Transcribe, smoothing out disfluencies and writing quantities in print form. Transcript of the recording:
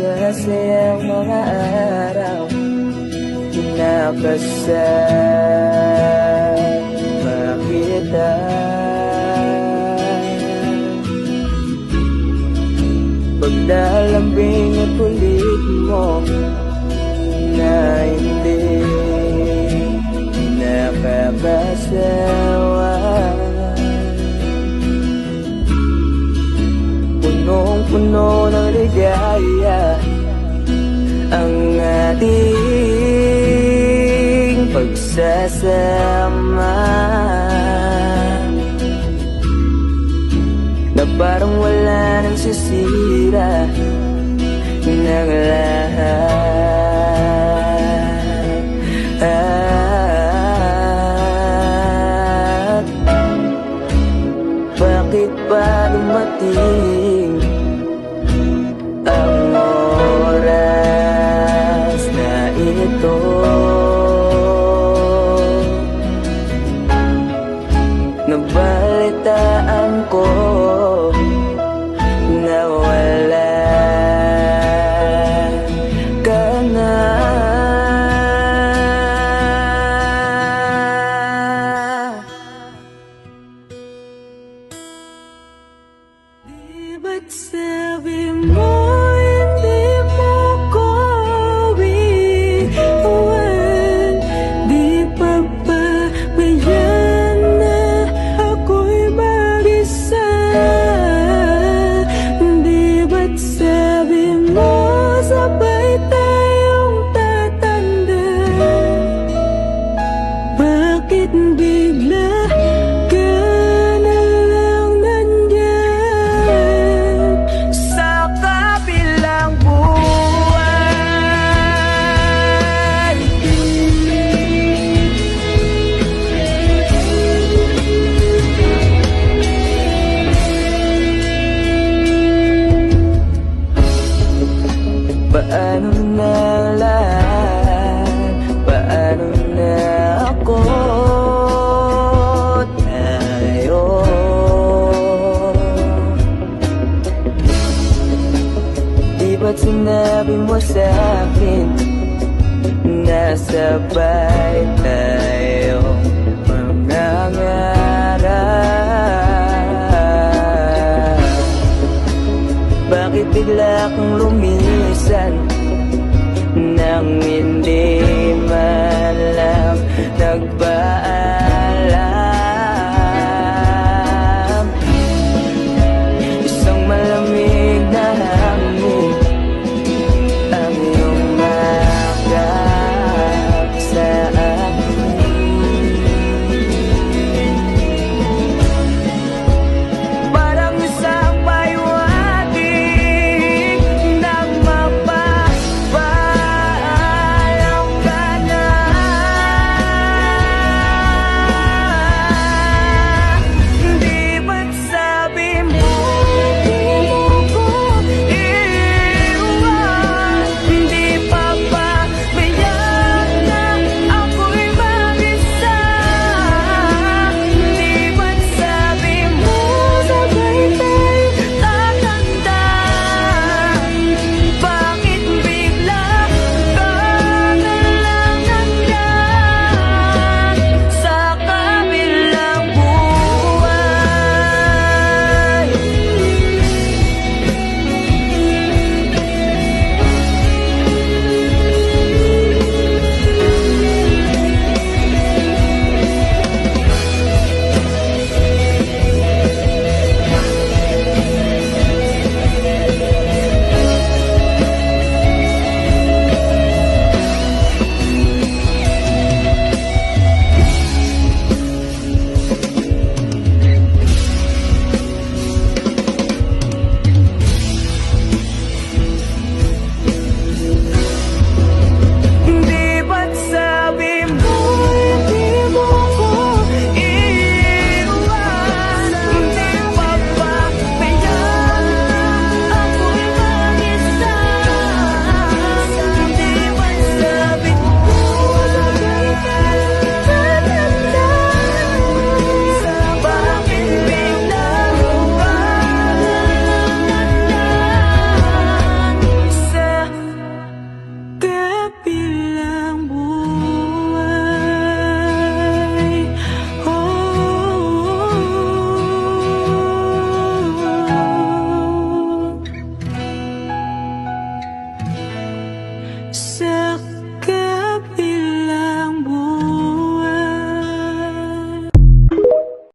masasayang mga araw nakasama kita. Paglalambing at ulit mo na hindi nakakasawa. Punong-puno ng ligaya ang ating pagsasama, na parang wala nang sisira ng lahat. Bakit ba dumating ang oras na ito? Nabalitaan ko na wala ka na. Di ba't sabi mo hindi mo ko iwan? Di pa ba bayan na ako'y mag-isa? Di ba't sabi mo sabay tayong tatanda? Bakit bigla ka na lang nandyan sa kabilang buwan? Paano na lang, paano na ako, tayo? Di ba't sinabi mo sa'kin na sabay tayo mangangarap? Bakit bigla kang lumisan nang hindi man lang nagpaalam? Isang malamig na hangin ang yumakap sa akin. Parang isang paywating nang mapapaalam ka na. sa